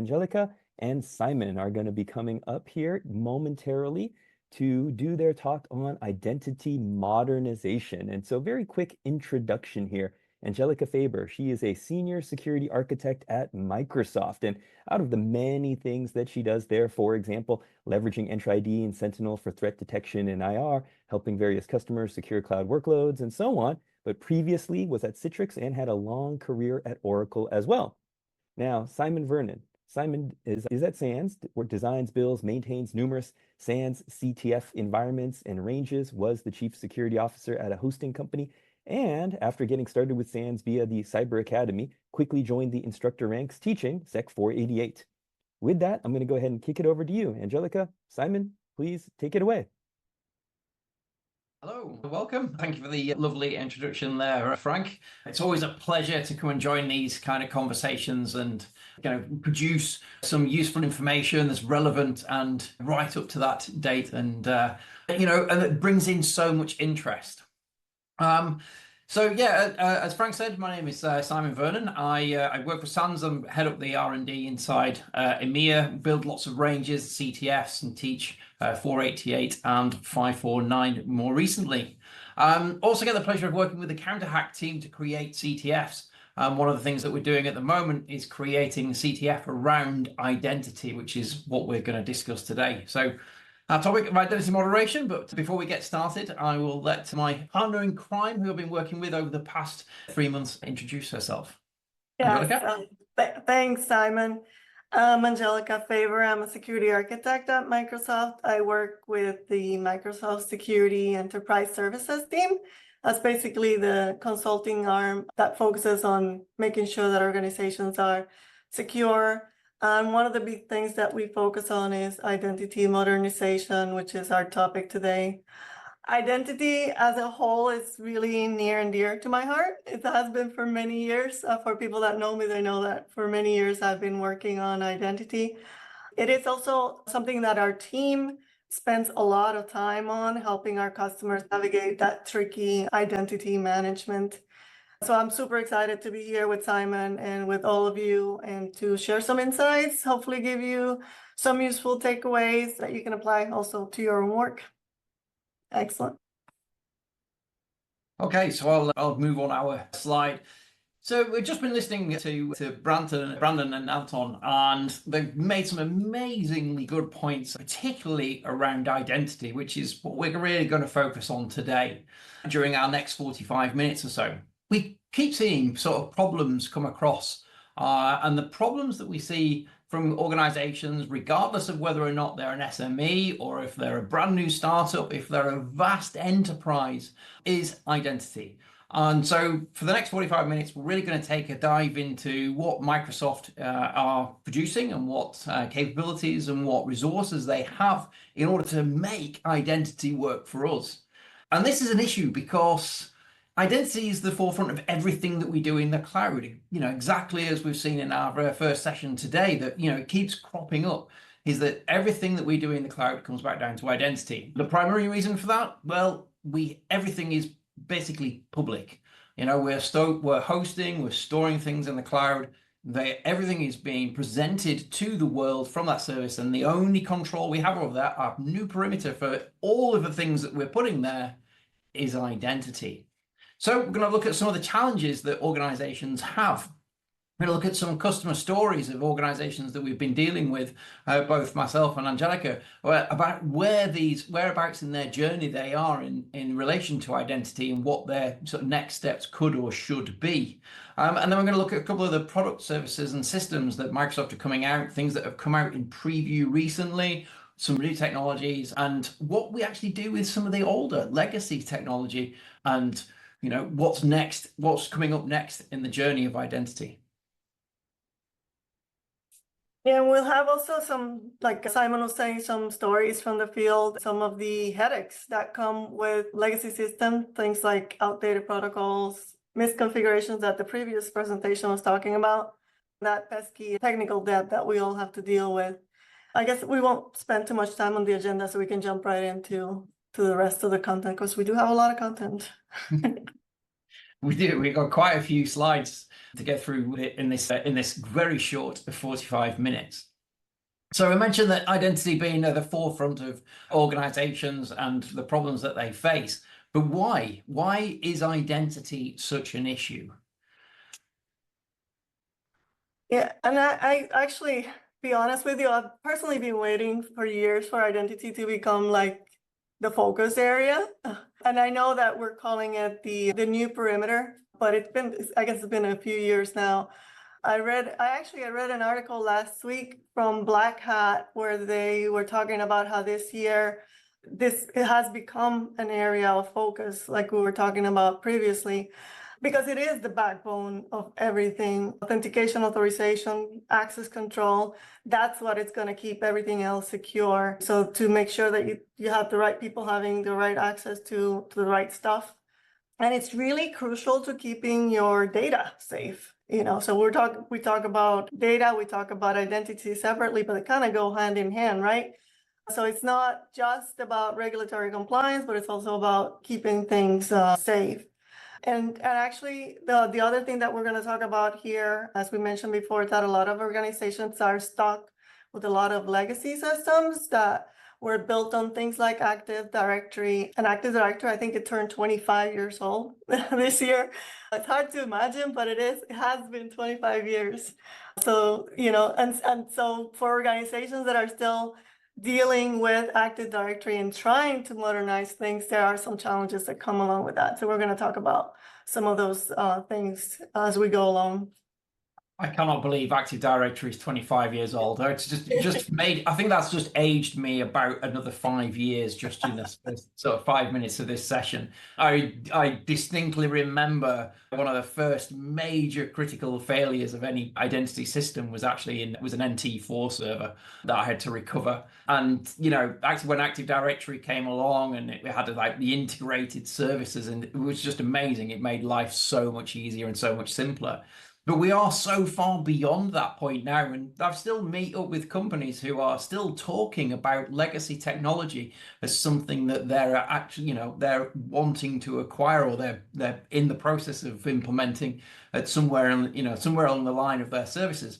Angelica and Simon are going to be coming up here momentarily to do their talk on identity modernization. And so very quick introduction here. Angelica Faber, she is a senior security architect at Microsoft. And out of the many things that she does there, for example, leveraging Entra ID and Sentinel for threat detection and IR, helping various customers secure cloud workloads and so on, but previously was at Citrix and had a long career at Oracle as well. Now, Simon Vernon. Simon is at SANS, where designs, builds, maintains numerous SANS CTF environments and ranges, was the chief security officer at a hosting company, and after getting started with SANS via the Cyber Academy, quickly joined the instructor ranks teaching Sec 488. With that, I'm going to go ahead and kick it over to you. Angelica, Simon, please take it away. Hello, welcome. Thank you for the lovely introduction there, Frank. It's always a pleasure to come and join these kind of conversations and produce some useful information that's relevant and right up to that date, and and it brings in so much interest. As Frank said, my name is Simon Vernon. I work for SANS. I head up the R&D inside EMEA, build lots of ranges, CTFs, and teach 488 and 549 more recently. Also get the pleasure of working with the CounterHack team to create CTFs. One of the things that we're doing at the moment is creating CTF around identity, which is what we're going to discuss today. So our topic of identity moderation, but before we get started, I will let my partner in crime, who I've been working with over the past 3 months, introduce herself. Yes, thanks, Simon. I'm Angelica Faber. I'm a security architect at Microsoft. I work with the Microsoft Security Enterprise Services team. That's basically the consulting arm that focuses on making sure that organizations are secure. And one of the big things that we focus on is identity modernization, which is our topic today. Identity as a whole is really near and dear to my heart. It has been for many years. For people that know me, they know that for many years I've been working on identity. It is also something that our team spends a lot of time on, helping our customers navigate that tricky identity management. So I'm super excited to be here with Simon and with all of you and to share some insights, hopefully give you some useful takeaways that you can apply also to your own work. Excellent. Okay, so I'll move on our slide. So we've just been listening to Brandon and Anton, and they've made some amazingly good points, particularly around identity, which is what we're really going to focus on today during our next 45 minutes or so. We keep seeing sort of problems come across, and the problems that we see from organizations, regardless of whether or not they're an SME or if they're a brand new startup, if they're a vast enterprise, is identity. And so for the next 45 minutes, we're really going to take a dive into what Microsoft are producing and what capabilities and what resources they have in order to make identity work for us. And this is an issue because identity is the forefront of everything that we do in the cloud. Exactly as we've seen in our first session today, that it keeps cropping up, is that everything that we do in the cloud comes back down to identity. The primary reason for that, well, everything is basically public. We're hosting, we're storing things in the cloud. Everything is being presented to the world from that service, and the only control we have over that, our new perimeter for all of the things that we're putting there, is identity. So we're going to look at some of the challenges that organizations have. We're going to look at some customer stories of organizations that we've been dealing with, both myself and Angelica, about whereabouts in their journey they are in relation to identity and what their sort of next steps could or should be. And then we're going to look at a couple of the product services and systems that Microsoft are coming out, things that have come out in preview recently, some new technologies, and what we actually do with some of the older legacy technology, and what's next, what's coming up next in the journey of identity. Yeah, we'll have also some, like Simon was saying, some stories from the field, some of the headaches that come with legacy systems, things like outdated protocols, misconfigurations that the previous presentation was talking about, that pesky technical debt that we all have to deal with. I guess we won't spend too much time on the agenda, so we can jump right into the rest of the content, because we do have a lot of content. We do. We've got quite a few slides to get through in this very short 45 minutes. So I mentioned that identity being at the forefront of organizations and the problems that they face. But why? Why is identity such an issue? Yeah, and I actually, be honest with you, I've personally been waiting for years for identity to become like the focus area. And I know that we're calling it the new perimeter, but I guess it's been a few years now. I read an article last week from Black Hat where they were talking about how this year it has become an area of focus, like we were talking about previously, because it is the backbone of everything. Authentication, authorization, access control, that's what it's going to keep everything else secure. So to make sure that you have the right people having the right access to the right stuff. And it's really crucial to keeping your data safe. So we talk about data, we talk about identity separately, but they kind of go hand in hand, right? So it's not just about regulatory compliance, but it's also about keeping things safe. And actually, the other thing that we're going to talk about here, as we mentioned before, is that a lot of organizations are stuck with a lot of legacy systems that were built on things like Active Directory. And Active Directory, I think it turned 25 years old this year. It's hard to imagine, but it has been 25 years. So, and so for organizations that are still dealing with Active Directory and trying to modernize things, there are some challenges that come along with that. So we're going to talk about some of those things as we go along. I cannot believe Active Directory is 25 years old. It's just made, I think that's just aged me about another 5 years just in this sort of 5 minutes of this session. I distinctly remember one of the first major critical failures of any identity system was actually was an NT4 server that I had to recover. And, when Active Directory came along and it had like the integrated services, and it was just amazing. It made life so much easier and so much simpler. But we are so far beyond that point now, and I still meet up with companies who are still talking about legacy technology as something that they're actually, they're wanting to acquire, or they're in the process of implementing at somewhere along the line of their services.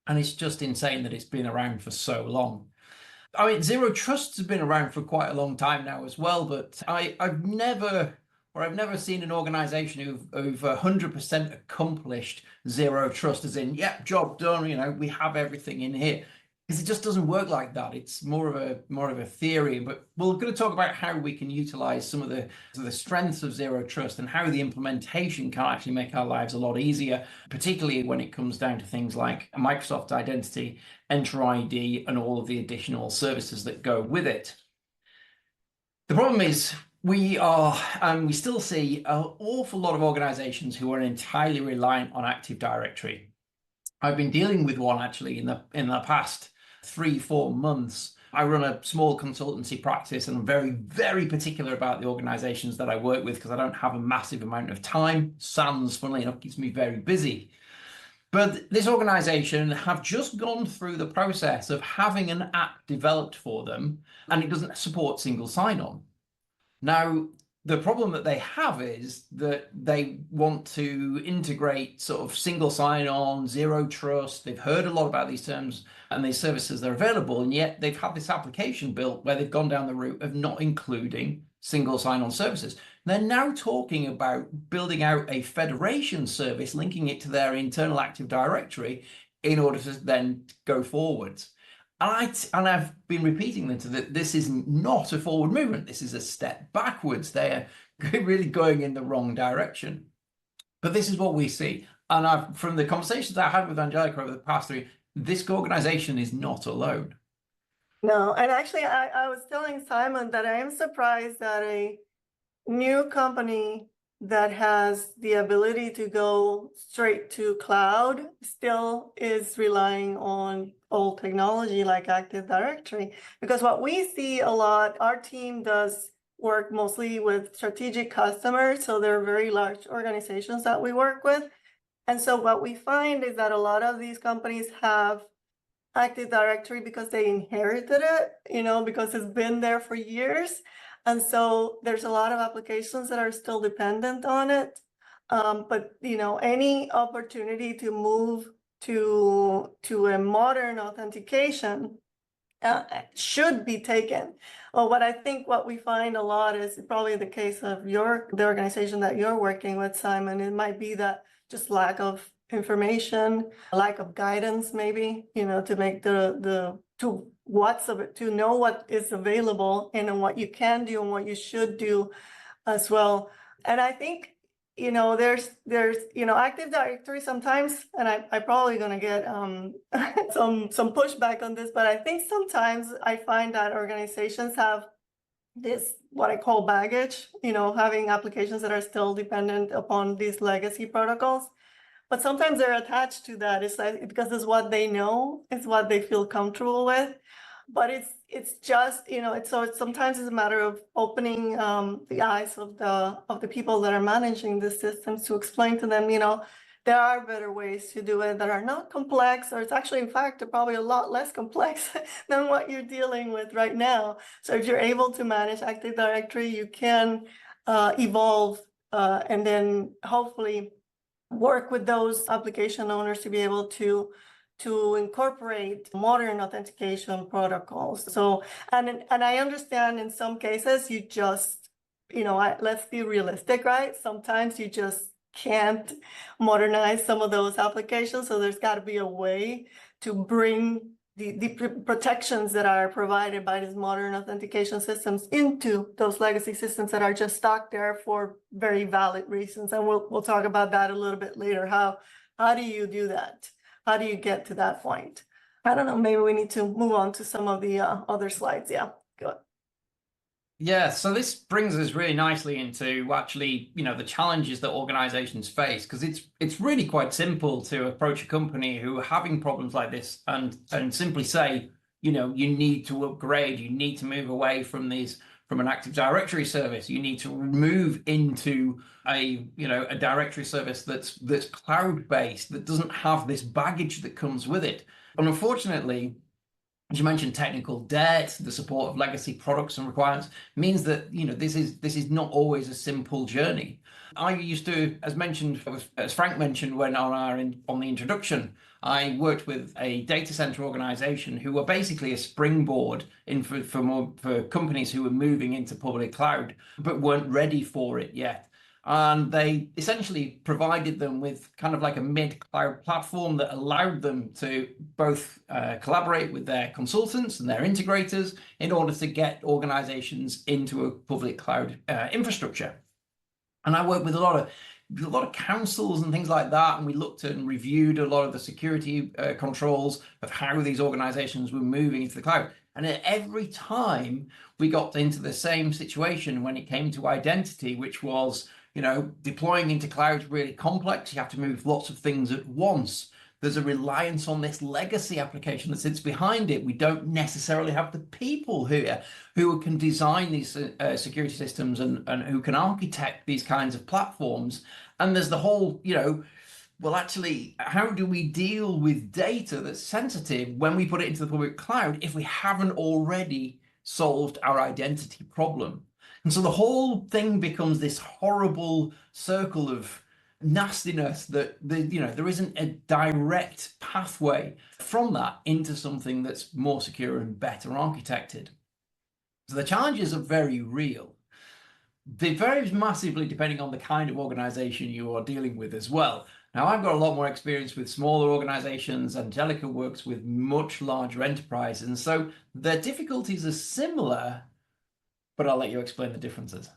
And it's just insane that it's been around for so long. I mean, zero trust has been around for quite a long time now as well, but I've never seen an organization who've 100% accomplished zero trust, as in, yeah, job done, we have everything in here. Because it just doesn't work like that. It's more of a theory. But we're going to talk about how we can utilize some of the strengths of zero trust and how the implementation can actually make our lives a lot easier, particularly when it comes down to things like Microsoft Identity, Entra ID, and all of the additional services that go with it. The problem is we still see an awful lot of organizations who are entirely reliant on Active Directory. I've been dealing with one actually in the past 3-4 months. I run a small consultancy practice, and I'm very, very particular about the organizations that I work with because I don't have a massive amount of time. SANS, funnily enough, keeps me very busy. But this organization have just gone through the process of having an app developed for them, and it doesn't support single sign-on. Now, the problem that they have is that they want to integrate sort of single sign-on, zero trust. They've heard a lot about these terms and these services that are available, and yet they've had this application built where they've gone down the route of not including single sign-on services. They're now talking about building out a federation service, linking it to their internal Active Directory in order to then go forwards. And I've been repeating that this is not a forward movement. This is a step backwards. They are really going in the wrong direction. But this is what we see. And from the conversations I had with Angelica over the past 3, this organization is not alone. No, and actually, I was telling Simon that I am surprised that a new company that has the ability to go straight to cloud still is relying on old technology like Active Directory. Because what we see a lot, our team does work mostly with strategic customers, so they're very large organizations that we work with. And so what we find is that a lot of these companies have Active Directory because they inherited it, because it's been there for years. And so there's a lot of applications that are still dependent on it. But any opportunity to move to a modern authentication should be taken. Well, what we find a lot is probably the case of the organization that you're working with, Simon. It might be that just lack of information, lack of guidance, maybe, to make to know what is available and what you can do and what you should do as well. And I think there's Active Directory sometimes, and I'm probably gonna get some pushback on this, but I think sometimes I find that organizations have this, what I call baggage, having applications that are still dependent upon these legacy protocols. But sometimes they're attached to that. It's like, because it's what they know, it's what they feel comfortable with. But it's just, sometimes it's a matter of opening the eyes of the people that are managing the systems to explain to them, there are better ways to do it that are not complex, or it's actually, in fact, probably a lot less complex than what you're dealing with right now. So if you're able to manage Active Directory, you can evolve and then hopefully work with those application owners to be able to incorporate modern authentication protocols. So, and I understand in some cases you just, let's be realistic, right? Sometimes you just can't modernize some of those applications. So there's got to be a way to bring the protections that are provided by these modern authentication systems into those legacy systems that are just stuck there for very valid reasons. And we'll talk about that a little bit later. How do you do that? How do you get to that point? I don't know, maybe we need to move on to some of the other slides. Yeah, good. Yeah, so this brings us really nicely into actually, the challenges that organizations face, because it's really quite simple to approach a company who are having problems like this and simply say, you need to upgrade, you need to move away from an Active Directory service, you need to move into a directory service that's cloud-based, that doesn't have this baggage that comes with it. And unfortunately, as you mentioned, technical debt, the support of legacy products and requirements means that this is not always a simple journey. I used to, as Frank mentioned when on the introduction, I worked with a data center organization who were basically a springboard for companies who were moving into public cloud but weren't ready for it yet. And they essentially provided them with kind of like a mid-cloud platform that allowed them to both collaborate with their consultants and their integrators in order to get organizations into a public cloud infrastructure. And I worked with a lot of councils and things like that, and we looked at and reviewed a lot of the security controls of how these organizations were moving into the cloud. And at every time we got into the same situation when it came to identity, which was deploying into cloud is really complex. You have to move lots of things at once. There's a reliance on this legacy application that sits behind it. We don't necessarily have the people here who can design these security systems and who can architect these kinds of platforms. And there's the whole, well, actually, how do we deal with data that's sensitive when we put it into the public cloud if we haven't already solved our identity problem? And so the whole thing becomes this horrible circle of nastiness that there isn't a direct pathway from that into something that's more secure and better architected. So the challenges are very real. They vary massively depending on the kind of organization you are dealing with as well. Now, I've got a lot more experience with smaller organizations. Angelica works with much larger enterprises, and so their difficulties are similar, but I'll let you explain the differences.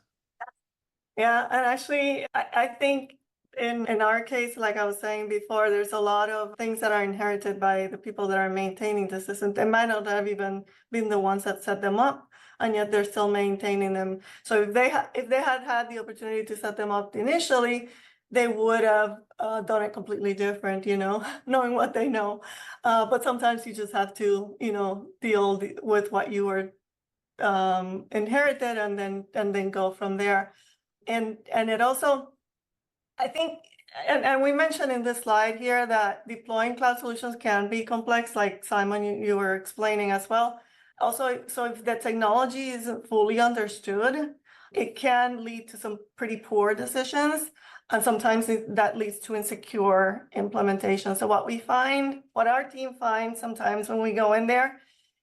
Yeah, and actually, I think in our case, like I was saying before, there's a lot of things that are inherited by the people that are maintaining the system. They might not have even been the ones that set them up, and yet they're still maintaining them. So if they had the opportunity to set them up initially, they would have done it completely different, knowing what they know. But sometimes you just have to, deal with what you were inherited and then go from there. And it also, I think, and we mentioned in this slide here that deploying cloud solutions can be complex, like Simon, you were explaining as well. Also, so if the technology isn't fully understood, it can lead to some pretty poor decisions. And sometimes that leads to insecure implementation. So what our team finds sometimes when we go in there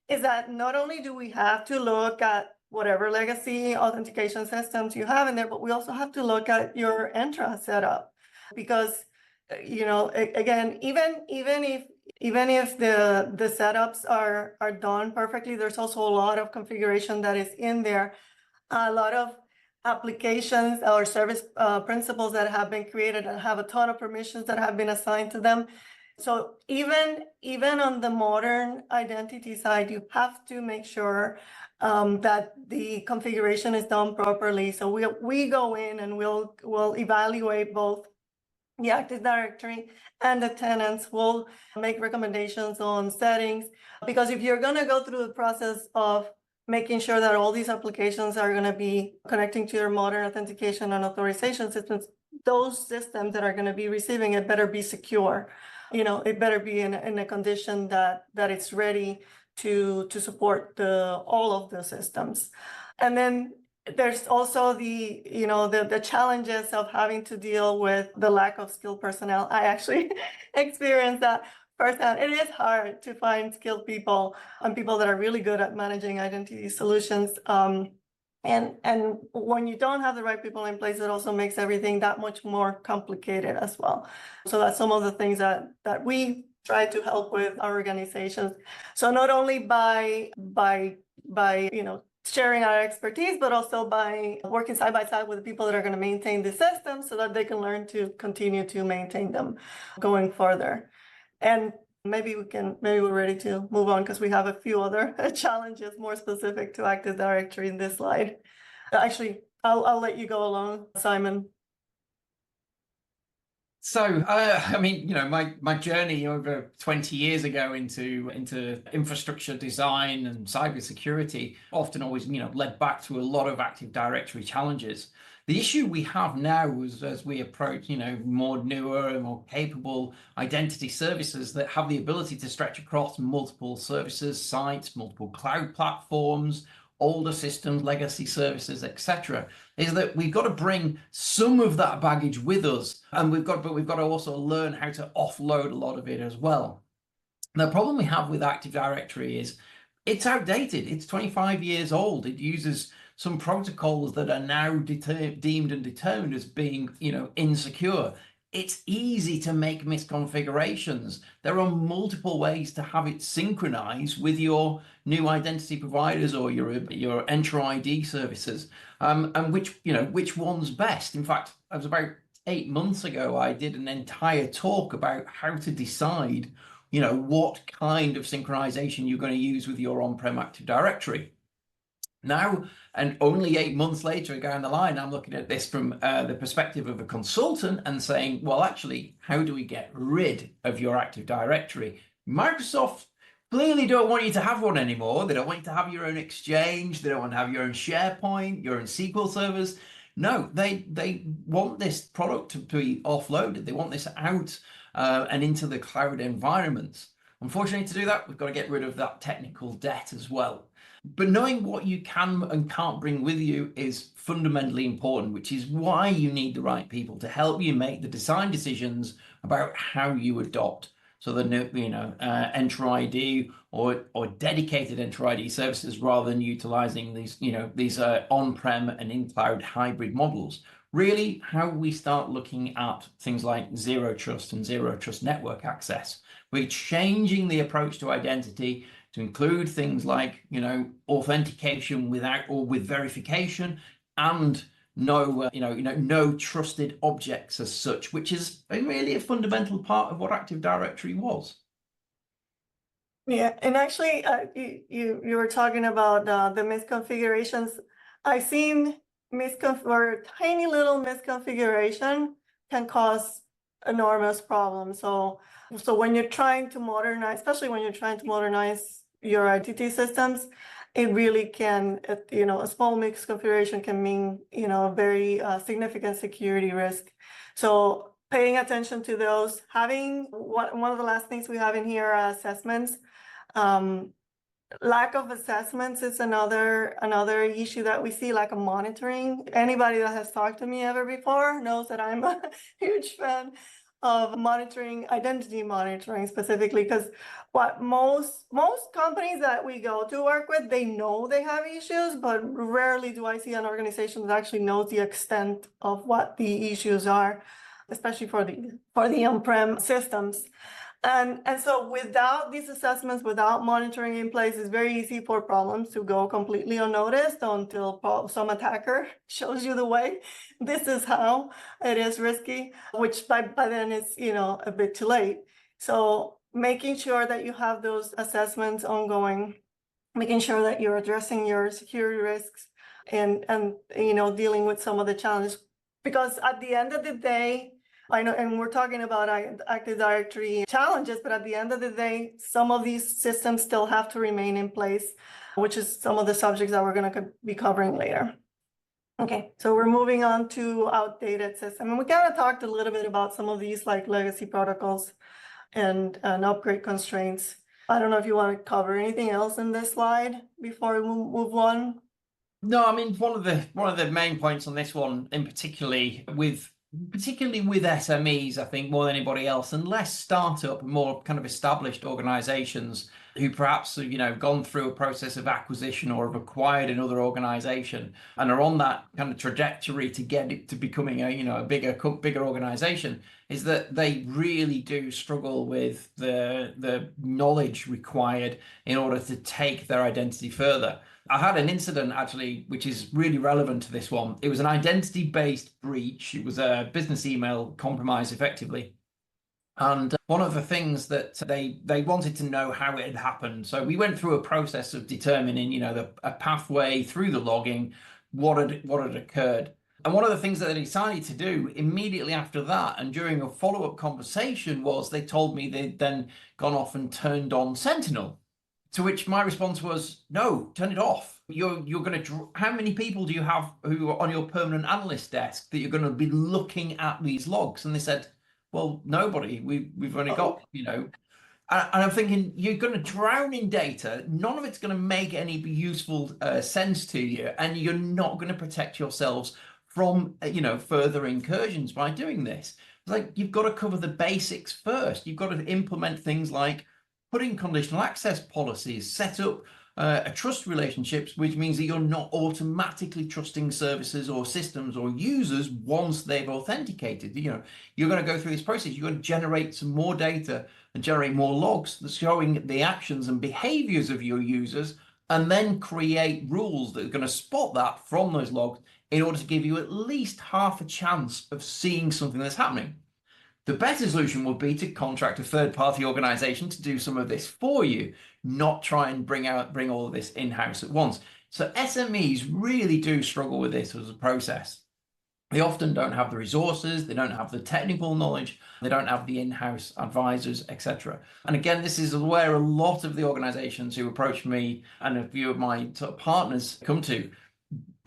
is that not only do we have to look at whatever legacy authentication systems you have in there, but we also have to look at your Entra setup. Because, again, even if the setups are done perfectly, there's also a lot of configuration that is in there, a lot of applications or service principals that have been created and have a ton of permissions that have been assigned to them. So even on the modern identity side, you have to make sure that the configuration is done properly. So we go in and we'll evaluate both the Active Directory and the tenants. Will make recommendations on settings, because if you're going to go through the process of making sure that all these applications are going to be connecting to your modern authentication and authorization systems, those systems that are going to be receiving it better be secure. It better be in a condition that it's ready to support all of the systems. And then there's also the challenges of having to deal with the lack of skilled personnel. I actually experienced that firsthand. It is hard to find skilled people and people that are really good at managing identity solutions. And when you don't have the right people in place, it also makes everything that much more complicated as well. So that's some of the things that we try to help with our organizations. So not only by sharing our expertise, but also by working side by side with the people that are going to maintain the system so that they can learn to continue to maintain them going further. And maybe we're ready to move on, because we have a few other challenges more specific to Active Directory in this slide. Actually, I'll let you go along, Simon. So, my journey over 20 years ago into infrastructure design and cybersecurity often always, led back to a lot of Active Directory challenges. The issue we have now is, as we approach, more newer and more capable identity services that have the ability to stretch across multiple services, sites, multiple cloud platforms, older systems, legacy services, etc., is that we've got to bring some of that baggage with us, and we've got to also learn how to offload a lot of it as well. The problem we have with Active Directory is it's outdated. It's 25 years old. It uses some protocols that are now deemed and determined as being, insecure. It's easy to make misconfigurations. There are multiple ways to have it synchronize with your new identity providers or your Entra ID services, and which one's best. In fact, it was about 8 months ago, I did an entire talk about how to decide, what kind of synchronization you're going to use with your on-prem Active Directory. Now, and only 8 months later down the line, I'm looking at this from the perspective of a consultant and saying, well, actually, how do we get rid of your Active Directory? Microsoft clearly don't want you to have one anymore. They don't want you to have your own Exchange. They don't want to have your own SharePoint, your own SQL servers. No, they want this product to be offloaded. They want this out and into the cloud environments. Unfortunately, to do that, we've got to get rid of that technical debt as well. But knowing what you can and can't bring with you is fundamentally important, which is why you need the right people to help you make the design decisions about how you adopt. So the Entra ID or dedicated Entra ID services, rather than utilizing these on-prem and in-cloud hybrid models. Really, how we start looking at things like zero trust and zero trust network access. We're changing the approach to identity to include things like, authentication without or with verification, and no trusted objects as such, which is really a fundamental part of what Active Directory was. Yeah, and actually, you were talking about the misconfigurations. I've seen or tiny little misconfiguration can cause enormous problems. So when you're trying to modernize, especially when you're trying to modernize your IDT systems, it really can, a small misconfiguration can mean, a very significant security risk. So paying attention to those, having one of the last things we have in here are assessments. Lack of assessments is another issue that we see, lack of monitoring. Anybody that has talked to me ever before knows that I'm a huge fan of monitoring, identity monitoring specifically, because what most companies that we go to work with, they know they have issues, but rarely do I see an organization that actually knows the extent of what the issues are, especially for the on-prem systems. And so without these assessments, without monitoring in place, it's very easy for problems to go completely unnoticed until some attacker shows you the way. This is how it is risky, which by then it's, a bit too late. So making sure that you have those assessments ongoing, making sure that you're addressing your security risks and dealing with some of the challenges. Because at the end of the day, I know, and we're talking about Active Directory challenges, but at the end of the day, some of these systems still have to remain in place, which is some of the subjects that we're going to be covering later. Okay, so we're moving on to outdated systems. And we kind of talked a little bit about some of these like legacy protocols and upgrade constraints. I don't know if you want to cover anything else in this slide before we move on. No, I mean, one of the main points on this one, particularly with SMEs, I think more than anybody else, and less startup, more kind of established organizations who perhaps have, gone through a process of acquisition or have acquired another organization and are on that kind of trajectory to get it to becoming a bigger organization, is that they really do struggle with the knowledge required in order to take their identity further. I had an incident actually, which is really relevant to this one. It was an identity-based breach. It was a business email compromise, effectively. And one of the things that they wanted to know how it had happened. So we went through a process of determining, a pathway through the logging, what had occurred. And one of the things that they decided to do immediately after that, and during a follow-up conversation, was they told me they'd then gone off and turned on Sentinel. To which my response was, no, turn it off. You're going to, how many people do you have who are on your permanent analyst desk that you're going to be looking at these logs? And they said, well, nobody. We've only got, And I'm thinking, you're going to drown in data. None of it's going to make any useful sense to you, and you're not going to protect yourselves from, further incursions by doing this. It's like, you've got to cover the basics first. You've got to implement things like putting conditional access policies, set up a trust relationships, which means that you're not automatically trusting services or systems or users once they've authenticated. You're going to go through this process. You're going to generate some more data and generate more logs that's showing the actions and behaviors of your users, and then create rules that are going to spot that from those logs in order to give you at least half a chance of seeing something that's happening. The better solution would be to contract a third-party organization to do some of this for you, not try and bring all of this in-house at once. So SMEs really do struggle with this as a process. They often don't have the resources, they don't have the technical knowledge, they don't have the in-house advisors, etc. And again, this is where a lot of the organizations who approach me and a few of my partners come to,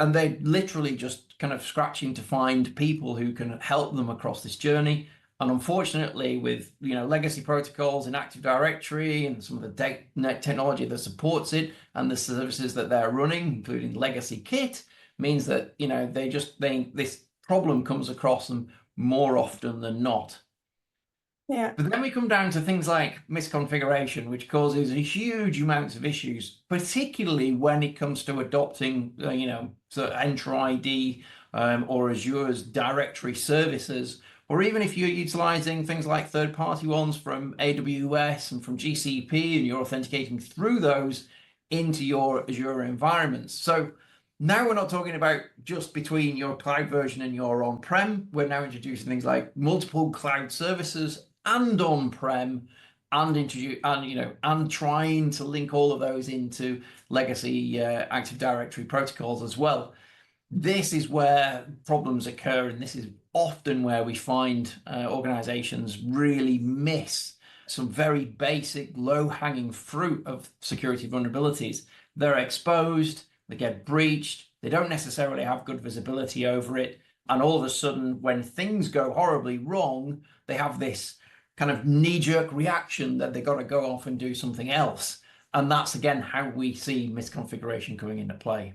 and they're literally just kind of scratching to find people who can help them across this journey. And unfortunately, with legacy protocols in Active Directory and some of the technology that supports it and the services that they're running, including legacy kit, means that this problem comes across them more often than not. Yeah. But then we come down to things like misconfiguration, which causes a huge amounts of issues, particularly when it comes to adopting, so Entra ID or Azure's directory services. Or even if you're utilizing things like third-party ones from AWS and from GCP, and you're authenticating through those into your Azure environments. So now we're not talking about just between your cloud version and your on-prem. We're now introducing things like multiple cloud services and on-prem, and trying to link all of those into legacy Active Directory protocols as well. This is where problems occur, and this is often where we find organizations really miss some very basic low-hanging fruit of security vulnerabilities. They're exposed, they get breached, they don't necessarily have good visibility over it, and all of a sudden, when things go horribly wrong, they have this kind of knee-jerk reaction that they've got to go off and do something else. And that's, again, how we see misconfiguration coming into play.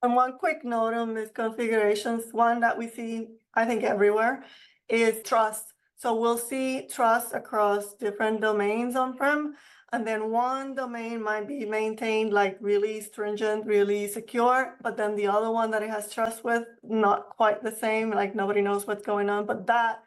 And one quick note on misconfigurations, one that we see, I think, everywhere is trust. So we'll see trust across different domains on-prem, and then one domain might be maintained like really stringent, really secure, but then the other one that it has trust with, not quite the same, like nobody knows what's going on. But that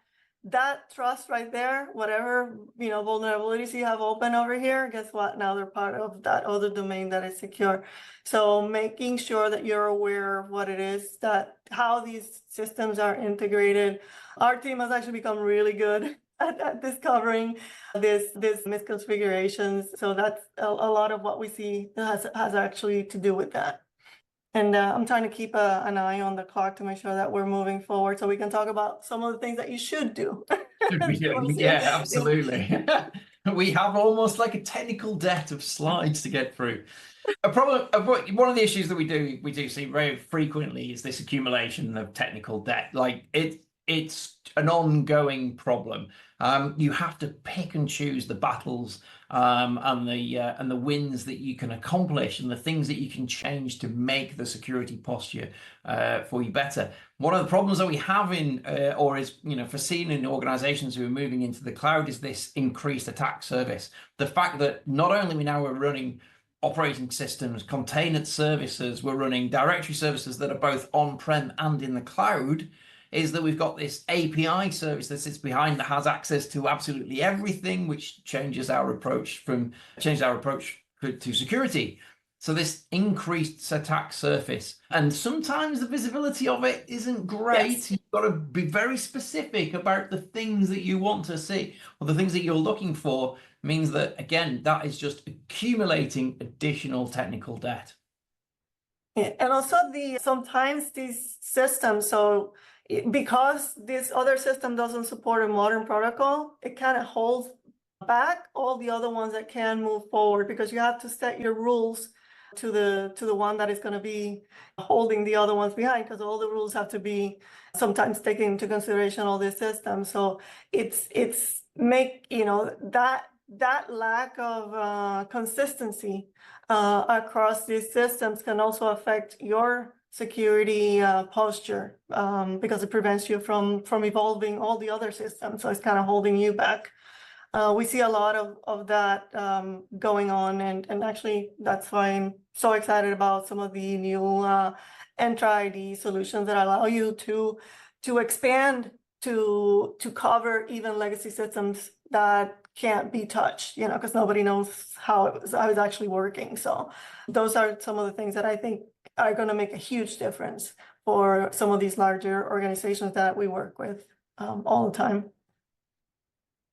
trust right there, whatever vulnerabilities you have open over here, guess what? Now they're part of that other domain that is secure. So making sure that you're aware of what it is, that how these systems are integrated. Our team has actually become really good at discovering these misconfigurations. So that's a lot of what we see has actually to do with that. And I'm trying to keep an eye on the clock to make sure that we're moving forward so we can talk about some of the things that you should do. Should be doing. Yeah, absolutely. We have almost like a technical debt of slides to get through. One of the issues that we do see very frequently is this accumulation of technical debt. Like it's an ongoing problem. You have to pick and choose the battles and the wins that you can accomplish and the things that you can change to make the security posture for you better. One of the problems that we have or is foreseen in organizations who are moving into the cloud is this increased attack surface. The fact that not only we now are running operating systems, container services, we're running directory services that are both on-prem and in the cloud, is that we've got this API service that sits behind that has access to absolutely everything, which changes our approach to security. So this increased attack surface, and sometimes the visibility of it isn't great. Yes. You've got to be very specific about the things that you want to see or the things that you're looking for. Means that, again, that is just accumulating additional technical debt. Yeah, and also sometimes these systems, so because this other system doesn't support a modern protocol, it kind of holds back all the other ones that can move forward, because you have to set your rules to the one that is going to be holding the other ones behind, because all the rules have to be sometimes taking into consideration all these systems. So it's make that lack of consistency across these systems can also affect your security posture, because it prevents you from evolving all the other systems. So it's kind of holding you back. We see a lot of that going on, and actually that's why I'm so excited about some of the new Entra ID solutions that allow you to expand to cover even legacy systems that can't be touched, because nobody knows how it's actually working. So those are some of the things that I think are going to make a huge difference for some of these larger organizations that we work with all the time.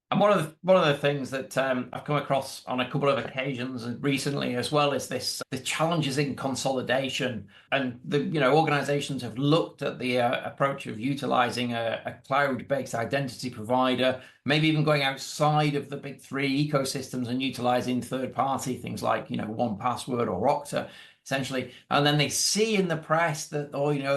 And one of the things that I've come across on a couple of occasions and recently as well is the challenges in consolidation. And organizations have looked at the approach of utilizing a cloud-based identity provider, maybe even going outside of the big three ecosystems and utilizing third-party things like 1Password or Okta, essentially. And then they see in the press that,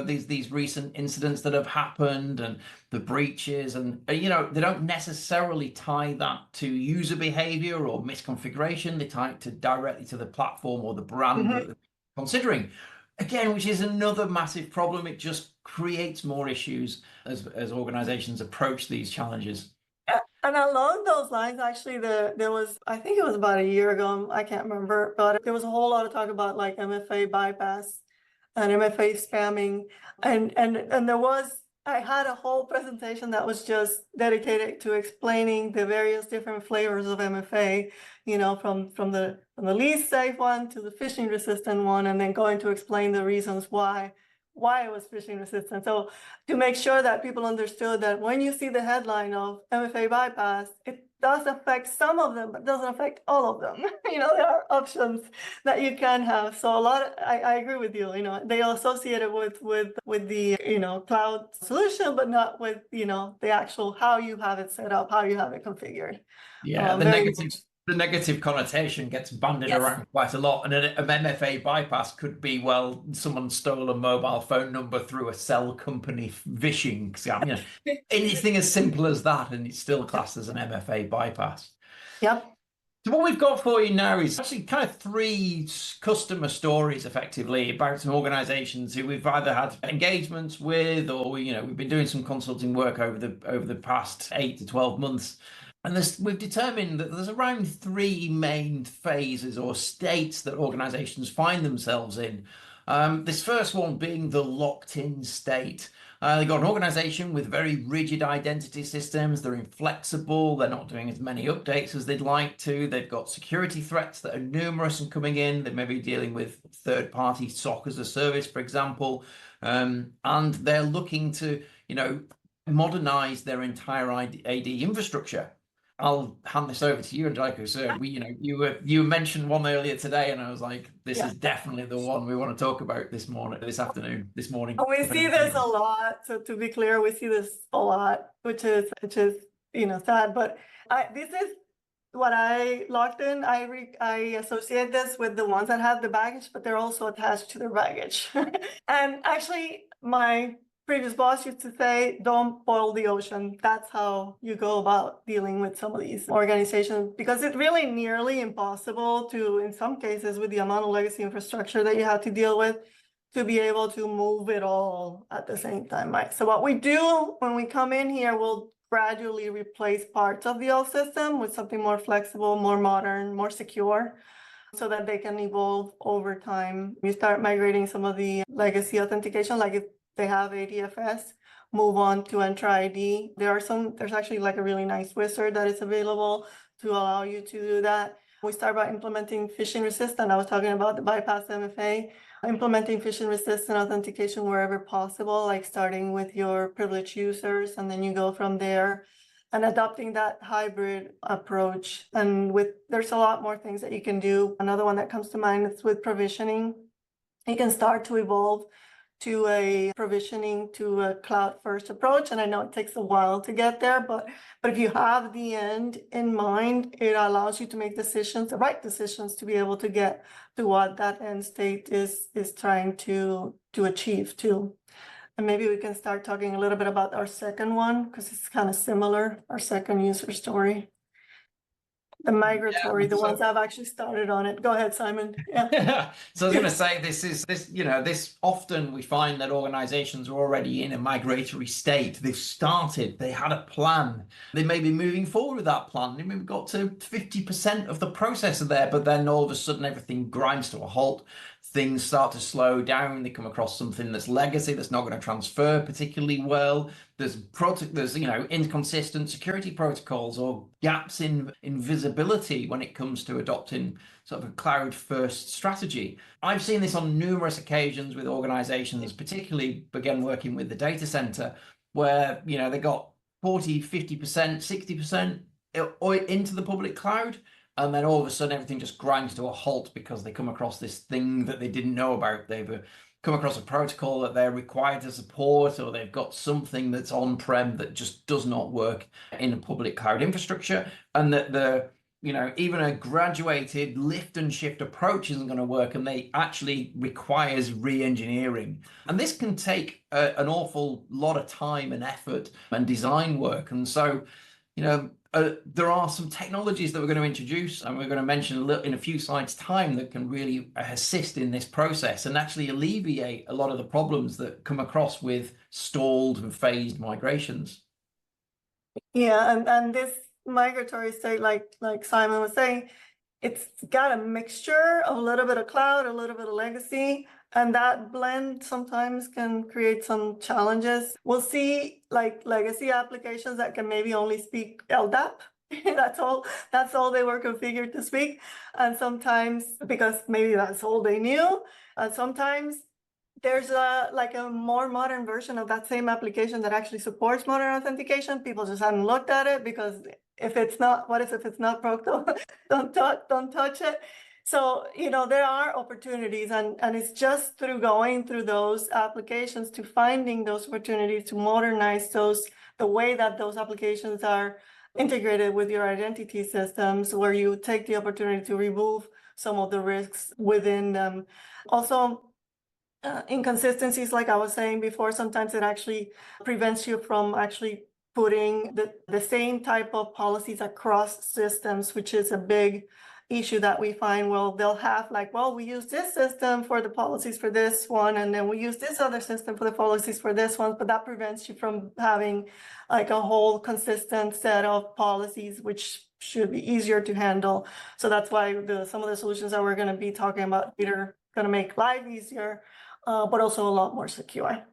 these recent incidents that have happened and the breaches, and they don't necessarily tie that to user behavior or misconfiguration. They tie it directly to the platform or the brand that they're considering. Again, which is another massive problem. It just creates more issues as organizations approach these challenges. And along those lines, actually, there was, I think it was about a year ago, I can't remember, but there was a whole lot of talk about like MFA bypass and MFA spamming. And I had a whole presentation that was just dedicated to explaining the various different flavors of MFA, from the least safe one to the phishing resistant one, and then going to explain the reasons why it was phishing resistant. So to make sure that people understood that when you see the headline of MFA bypass, it does affect some of them, but doesn't affect all of them. There are options that you can have. So I agree with you. They associate it with the cloud solution, but not with the actual how you have it set up, how you have it configured. Yeah, the negative connotation gets bandied around quite a lot. And an MFA bypass could be, well, someone stole a mobile phone number through a cell company phishing scam. Anything as simple as that, and it's still classed as an MFA bypass. Yep. So what we've got for you now is actually kind of three customer stories, effectively, about some organisations who we've either had engagements with, or we've been doing some consulting work over the past 8 to 12 months. And we've determined that there's around three main phases or states that organisations find themselves in. This first one being the locked-in state. They've got an organization with very rigid identity systems. They're inflexible. They're not doing as many updates as they'd like to. They've got security threats that are numerous and coming in. They may be dealing with third-party SOC as a service, for example. And they're looking to, modernize their entire AD infrastructure. I'll hand this over to you, Angelica. So you mentioned one earlier today, and I was like, this is definitely the one we want to talk about this morning. We see this a lot. So to be clear, we see this a lot, which is sad. But this is what I locked in. I associate this with the ones that have the baggage, but they're also attached to their baggage. And actually, my previous boss used to say, don't boil the ocean. That's how you go about dealing with some of these organizations, because it's really nearly impossible to, in some cases, with the amount of legacy infrastructure that you have to deal with, to be able to move it all at the same time, right? So what we do when we come in here, we'll gradually replace parts of the old system with something more flexible, more modern, more secure, so that they can evolve over time. You start migrating some of the legacy authentication, like if they have ADFS, move on to Entra ID. There's actually like a really nice wizard that is available to allow you to do that. We start by implementing phishing resistant. I was talking about the bypass MFA, implementing phishing resistant authentication wherever possible, like starting with your privileged users, and then you go from there, and adopting that hybrid approach. And there's a lot more things that you can do. Another one that comes to mind is with provisioning. You can start to evolve to a provisioning to a cloud first approach. And I know it takes a while to get there, but if you have the end in mind, it allows you to make decisions, the right decisions, to be able to get to what that end state is trying to achieve too. And maybe we can start talking a little bit about our second one, because it's kind of similar, our second user story. The migratory, the ones I've actually started on it. Go ahead, Simon. Yeah. So I was going to say, this often we find that organizations are already in a migratory state. They've started, they had a plan. They may be moving forward with that plan. They maybe got to 50% of the process of there, but then all of a sudden everything grinds to a halt. Things start to slow down. They come across something that's legacy, that's not going to transfer particularly well. There's inconsistent security protocols or gaps in visibility when it comes to adopting sort of a cloud first strategy. I've seen this on numerous occasions with organizations, particularly began working with the data center, where they got 40, 50%, 60% into the public cloud. And then all of a sudden, everything just grinds to a halt because they come across this thing that they didn't know about. They've come across a protocol that they're required to support, or they've got something that's on-prem that just does not work in a public cloud infrastructure. And that even a graduated lift and shift approach isn't going to work, and they actually requires re-engineering. And this can take an awful lot of time and effort and design work. And so, there are some technologies that we're going to introduce, and we're going to mention in a few slides' time, that can really assist in this process and actually alleviate a lot of the problems that come across with stalled and phased migrations. Yeah, and this migratory state, like Simon was saying, it's got a mixture of a little bit of cloud, a little bit of legacy, and that blend sometimes can create some challenges. We'll see like legacy applications that can maybe only speak LDAP. That's all they were configured to speak. And sometimes, because maybe that's all they knew, and sometimes there's a more modern version of that same application that actually supports modern authentication. People just haven't looked at it, because if it's not broke, don't touch it. So, there are opportunities, and it's just through going through those applications to finding those opportunities to modernize the way that those applications are integrated with your identity systems, where you take the opportunity to remove some of the risks within them. Also, inconsistencies, like I was saying before, sometimes it actually prevents you from actually putting the same type of policies across systems, which is a big issue that we find. Well, they'll have like, well, we use this system for the policies for this one, and then we use this other system for the policies for this one, but that prevents you from having like a whole consistent set of policies, which should be easier to handle. So that's why some of the solutions that we're going to be talking about later are going to make life easier, but also a lot more secure.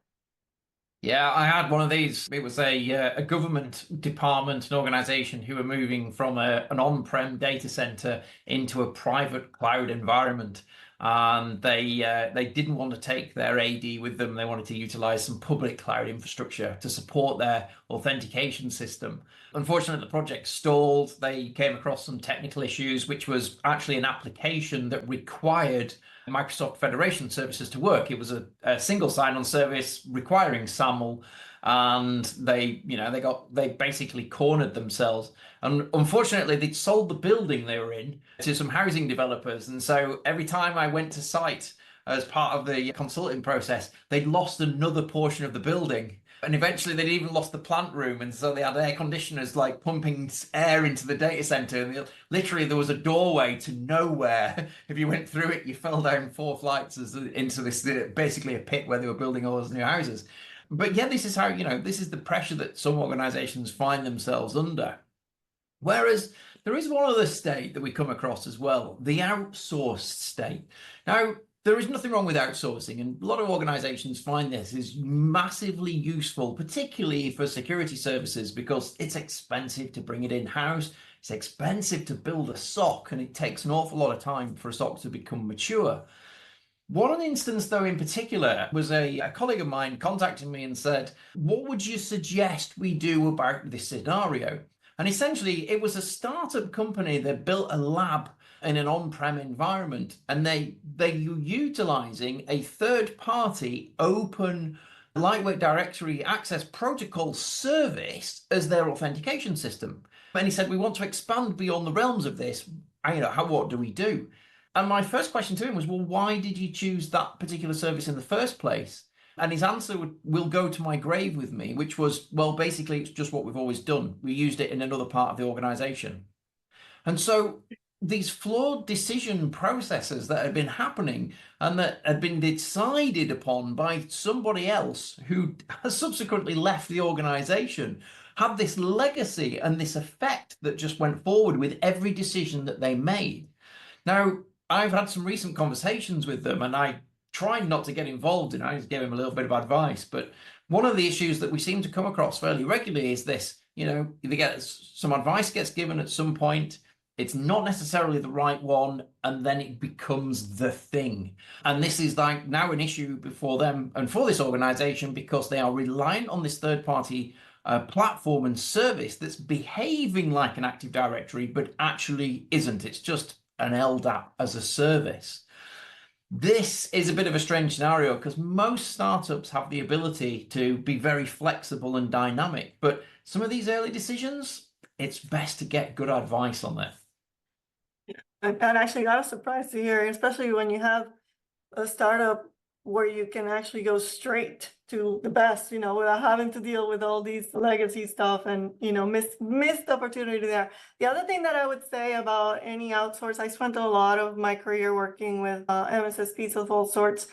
Yeah, I had one of these. It was a government department, an organization who were moving from an on-prem data center into a private cloud environment. And they didn't want to take their AD with them. They wanted to utilize some public cloud infrastructure to support their authentication system. Unfortunately, the project stalled. They came across some technical issues, which was actually an application that required Microsoft Federation services to work. It was a single sign-on service requiring SAML, and they basically cornered themselves. And unfortunately, they'd sold the building they were in to some housing developers. And so every time I went to site as part of the consulting process, they'd lost another portion of the building. And eventually they'd even lost the plant room. And so they had air conditioners like pumping air into the data center. And literally there was a doorway to nowhere. If you went through it, you fell down 4 flights into this, basically a pit where they were building all those new houses. But yeah, this is how, this is the pressure that some organizations find themselves under. Whereas there is one other state that we come across as well, the outsourced state. Now, there is nothing wrong with outsourcing, and a lot of organizations find this is massively useful, particularly for security services, because it's expensive to bring it in-house, it's expensive to build a SOC, and it takes an awful lot of time for a SOC to become mature. One instance, though, in particular, was a colleague of mine contacted me and said, what would you suggest we do about this scenario? And essentially, it was a startup company that built a lab in an on-prem environment, and they were utilizing a third-party open lightweight directory access protocol service as their authentication system. And he said, we want to expand beyond the realms of this. What do we do? And my first question to him was, well, why did you choose that particular service in the first place? And his answer will go to my grave with me, which was, well, basically, it's just what we've always done. We used it in another part of the organization. And so these flawed decision processes that had been happening and that had been decided upon by somebody else who has subsequently left the organization had this legacy and this effect that just went forward with every decision that they made. Now, I've had some recent conversations with them, and I tried not to get involved in it. I just gave him a little bit of advice. But one of the issues that we seem to come across fairly regularly is this, they get some advice gets given at some point, it's not necessarily the right one, and then it becomes the thing. And this is like now an issue before them and for this organization, because they are reliant on this third-party platform and service that's behaving like an Active Directory, but actually isn't. It's just an LDAP as a service. This is a bit of a strange scenario because most startups have the ability to be very flexible and dynamic, but some of these early decisions, it's best to get good advice on that. And actually, I was surprised to hear, especially when you have a startup where you can actually go straight to the best, without having to deal with all these legacy stuff and, missed opportunity there. The other thing that I would say about any outsource, I spent a lot of my career working with MSSPs of all sorts.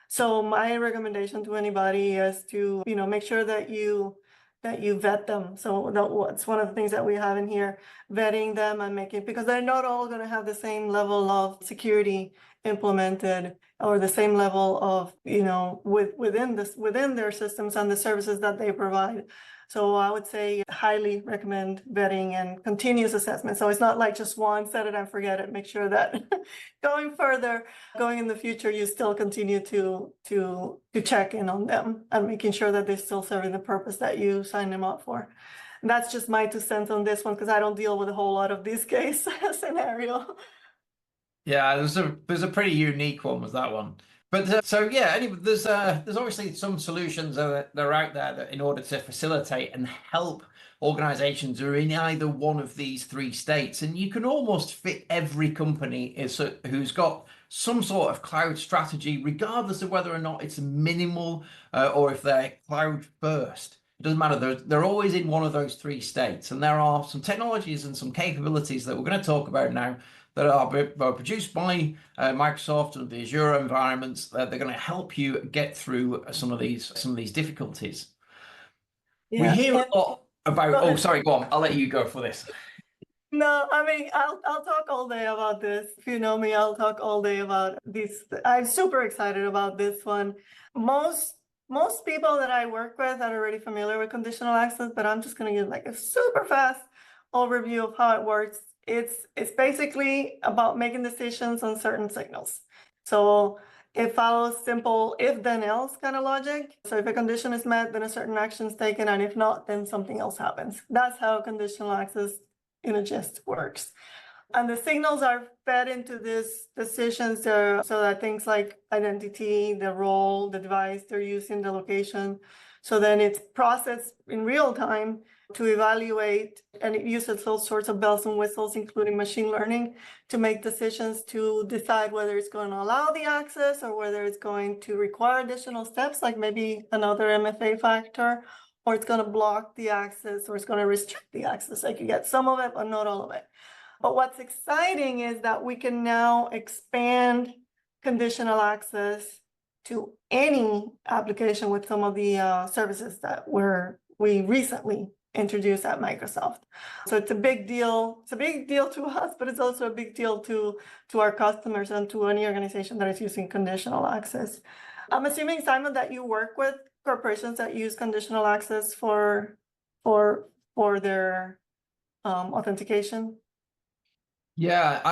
So my recommendation to anybody is to, make sure that you vet them. So that's one of the things that we have in here, vetting them and because they're not all going to have the same level of security implemented or the same level of, within their systems and the services that they provide. So I would say highly recommend vetting and continuous assessment. So it's not like just one, set it and forget it. Make sure that going in the future, you still continue to check in on them and making sure that they're still serving the purpose that you signed them up for. And that's just my 2 cents on this one, because I don't deal with a whole lot of this case scenario. Yeah, there's a pretty unique one with that one. But anyway, there's obviously some solutions that are out there that in order to facilitate and help organizations who are in either one of these 3 states, and you can almost fit every company who's got some sort of cloud strategy, regardless of whether or not it's minimal or if they're cloud first. It doesn't matter. They're always in one of those three states. And there are some technologies and some capabilities that we're going to talk about now that are produced by Microsoft and the Azure environments. That they're going to help you get through some of these difficulties. We hear a lot about. Oh, sorry. Go on. I'll let you go for this. No, I mean, I'll talk all day about this. If you know me, I'll talk all day about these. I'm super excited about this one. Most people that I work with are already familiar with conditional access, but I'm just going to give like a super fast overview of how it works. It's basically about making decisions on certain signals. So it follows simple if then else kind of logic. So if a condition is met, then a certain action is taken, and if not, then something else happens. That's how conditional access in a gist works. And the signals are fed into these decisions so that things like identity, the role, the device they're using, the location. So then it's processed in real time to evaluate, and it uses all sorts of bells and whistles, including machine learning, to make decisions to decide whether it's going to allow the access or whether it's going to require additional steps, like maybe another MFA factor, or it's going to block the access, or it's going to restrict the access. Like you get some of it, but not all of it. But what's exciting is that we can now expand conditional access to any application with some of the services that we recently introduced at Microsoft. So it's a big deal. It's a big deal to us, but it's also a big deal to our customers and to any organization that is using conditional access. I'm assuming, Simon, that you work with corporations that use conditional access for their authentication. Yeah,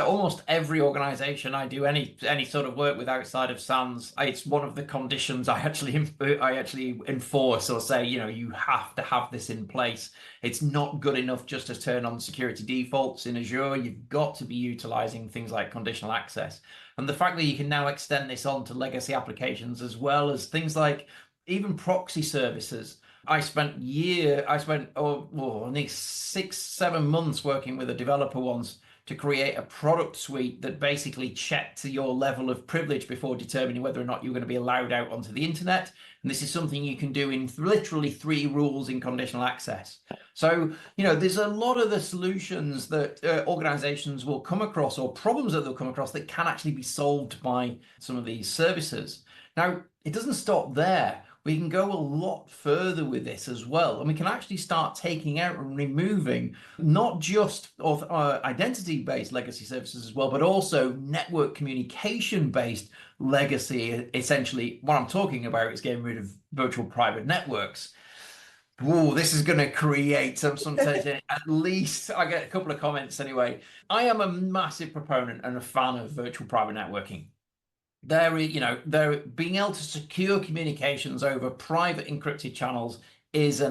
almost every organization I do any sort of work with outside of SANS, it's one of the conditions I actually enforce or say, you have to have this in place. It's not good enough just to turn on security defaults in Azure. You've got to be utilizing things like conditional access. And the fact that you can now extend this on to legacy applications as well as things like even proxy services. I spent only 6-7 months working with a developer once to create a product suite that basically checked your level of privilege before determining whether or not you're going to be allowed out onto the internet. And this is something you can do in literally 3 rules in conditional access. So, there's a lot of the solutions that organizations will come across, or problems that they'll come across, that can actually be solved by some of these services. Now, it doesn't stop there. We can go a lot further with this as well. And we can actually start taking out and removing not just identity-based legacy services as well, but also network communication-based legacy. Essentially, what I'm talking about is getting rid of virtual private networks. Whoa, this is going to create some tension. At least I get a couple of comments anyway. I am a massive proponent and a fan of virtual private networking. They're being able to secure communications over private encrypted channels is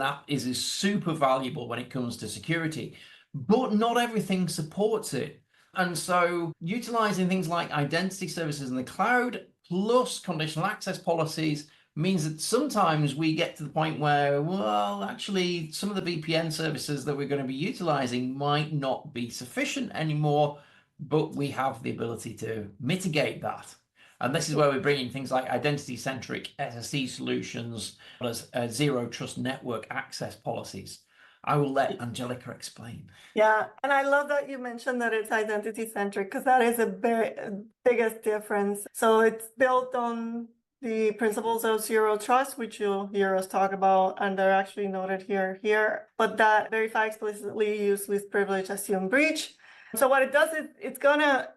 super valuable when it comes to security, but not everything supports it. And so utilizing things like identity services in the cloud plus conditional access policies means that sometimes we get to the point where, well, actually some of the VPN services that we're going to be utilizing might not be sufficient anymore, but we have the ability to mitigate that. And this is where we're bringing things like identity-centric SSE solutions as zero trust network access policies. I will let Angelica explain. Yeah, and I love that you mentioned that it's identity-centric, because that is a biggest difference. So it's built on the principles of zero trust, which you'll hear us talk about, and they're actually noted here. But that verify explicitly, use least privilege, assume breach. So what it does is it's gonna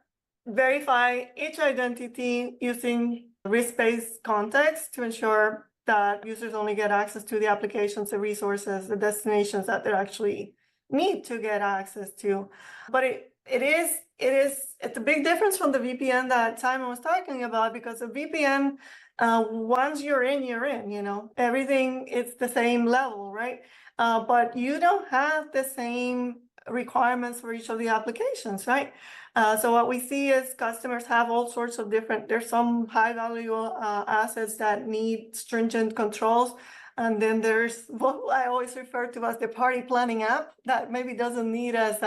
verify each identity using risk-based context to ensure that users only get access to the applications, the resources, the destinations that they actually need to get access to. But it's a big difference from the VPN that Simon was talking about, because the VPN, once you're in, everything, it's the same level, right? But you don't have the same requirements for each of the applications, right? So what we see is customers have all sorts of there's some high value assets that need stringent controls. And then there's what I always refer to as the party planning app that maybe doesn't need as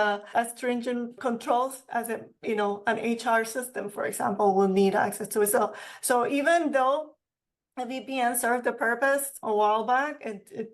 stringent controls as an HR system, for example, will need access to it. So even though a VPN served the purpose a while back.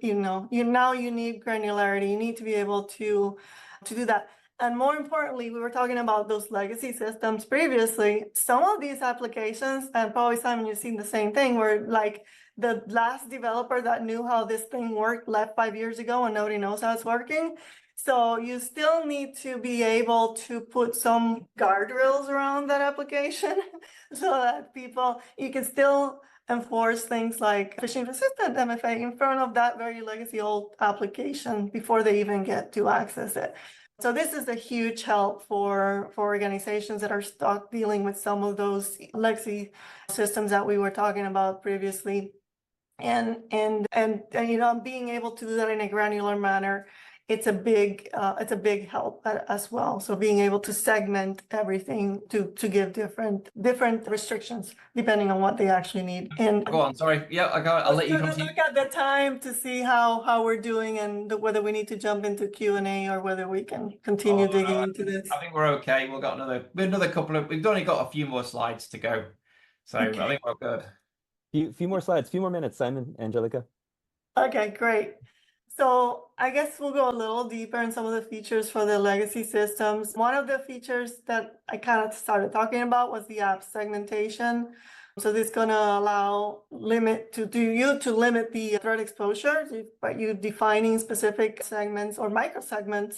Now you need granularity. You need to be able to do that. And more importantly, we were talking about those legacy systems previously. Some of these applications, and probably Simon, you've seen the same thing, where like the last developer that knew how this thing worked left 5 years ago and nobody knows how it's working. So you still need to be able to put some guardrails around that application so that you can still enforce things like phishing resistant MFA in front of that very legacy old application before they even get to access it. So this is a huge help for organizations that are stuck dealing with some of those legacy systems that we were talking about previously. And being able to do that in a granular manner, it's a big help as well. So being able to segment everything to give different restrictions depending on what they actually need. And go on, sorry. Yeah, I'll let you continue. Look at the time to see how we're doing and whether we need to jump into Q&A or whether we can continue digging into this. I think we're okay. We've got another couple of. We've only got a few more slides to go, so okay. I think we're good. Few more slides, few more minutes, Simon, Angelica. Okay, great. So I guess we'll go a little deeper in some of the features for the legacy systems. One of the features that I kind of started talking about was the app segmentation. So this is going to allow limit the threat exposure by you defining specific segments or microsegments,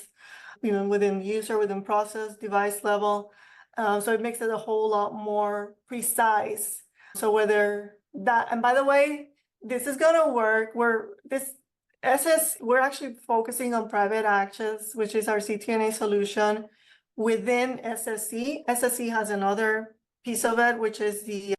within user, within process, device level. So it makes it a whole lot more precise. So whether that, and by the way, this is going to work we're actually focusing on private access, which is our ZTNA solution within SSE. SSE has another piece of it, which is the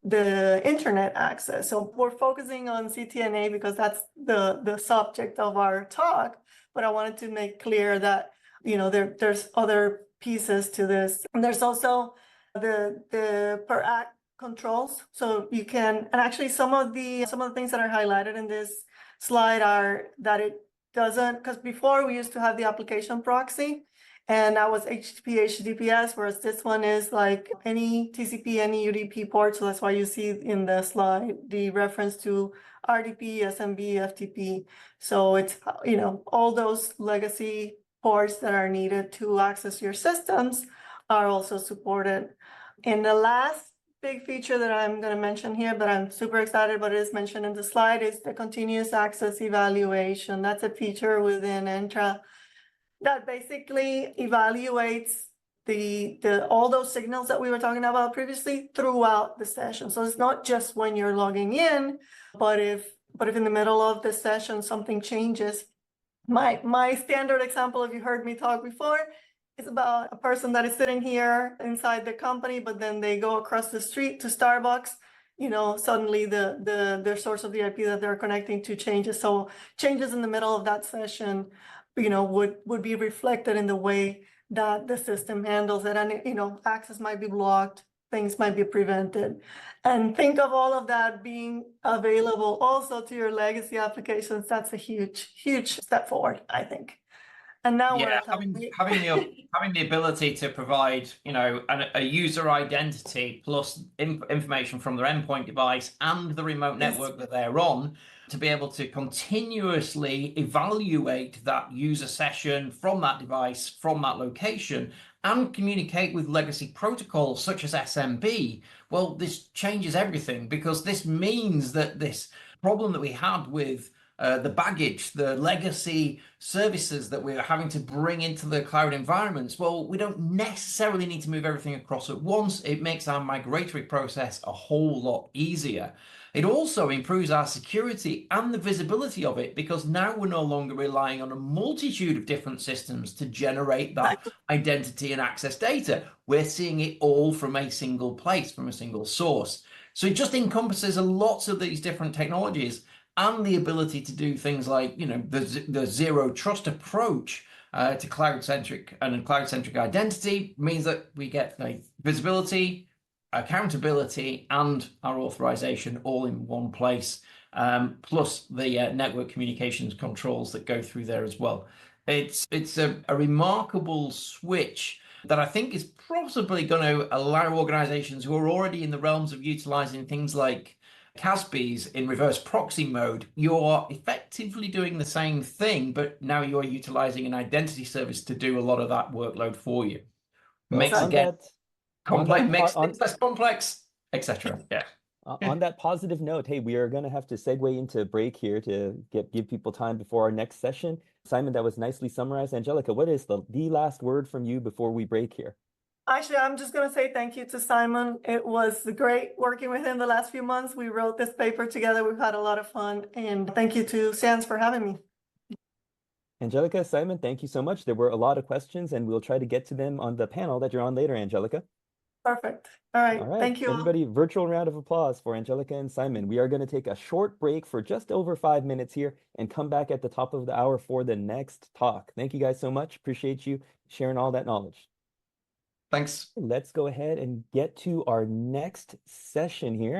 internet access. So we're focusing on ZTNA because that's the subject of our talk. But I wanted to make clear that there's other pieces to this. And there's also the per act controls. So you can, and actually some of the things that are highlighted in this slide are that it doesn't, because before we used to have the application proxy and that was HTTP, HTTPS, whereas this one is like any TCP, any UDP port. So that's why you see in the slide the reference to RDP, SMB, FTP. So it's, all those legacy ports that are needed to access your systems are also supported. And the last big feature that I'm going to mention here, but I'm super excited, but it is mentioned in the slide, is the continuous access evaluation. That's a feature within Entra that basically evaluates all those signals that we were talking about previously throughout the session. So it's not just when you're logging in, but if in the middle of the session something changes. My standard example, if you heard me talk before, is about a person that is sitting here inside the company, but then they go across the street to Starbucks. Suddenly the source of the IP that they're connecting to changes. So changes in the middle of that session, would be reflected in the way that the system handles it. And, access might be blocked, things might be prevented. And think of all of that being available also to your legacy applications. That's a huge, huge step forward, I think. And now having the ability to provide, a user identity plus information from their endpoint device and the remote network that they're on, to be able to continuously evaluate that user session from that device, from that location, and communicate with legacy protocols such as SMB. Well, this changes everything, because this means that this problem that we had with the baggage, the legacy services that we're having to bring into the cloud environments, well, we don't necessarily need to move everything across at once. It makes our migratory process a whole lot easier. It also improves our security and the visibility of it, because now we're no longer relying on a multitude of different systems to generate that identity and access data. We're seeing it all from a single place, from a single source. So it just encompasses a lot of these different technologies, and the ability to do things like, the zero trust approach to cloud-centric identity means that we get visibility, accountability, and our authorization all in one place, plus the network communications controls that go through there as well. It's a remarkable switch that I think is possibly going to allow organizations who are already in the realms of utilizing things like CASBs in reverse proxy mode, you're effectively doing the same thing, but now you're utilizing an identity service to do a lot of that workload for you. Well, Makes on again that complex, makes on things less complex, etc. Yeah. on that positive note, hey, we are going to have to segue into break here to give people time before our next session. Simon, that was nicely summarized. Angelica, what is the last word from you before we break here? Actually, I'm just going to say thank you to Simon. It was great working with him the last few months. We wrote this paper together. We've had a lot of fun. And thank you to SANS for having me. Angelica, Simon, thank you so much. There were a lot of questions, and we'll try to get to them on the panel that you're on later, Angelica. Perfect. All right. All right, Thank you all. everybody, virtual round of applause for Angelica and Simon. We are going to take a short break for just over 5 minutes here and come back at the top of the hour for the next talk. Thank you guys so much. Appreciate you sharing all that knowledge. Thanks. Let's go ahead and get to our next session here.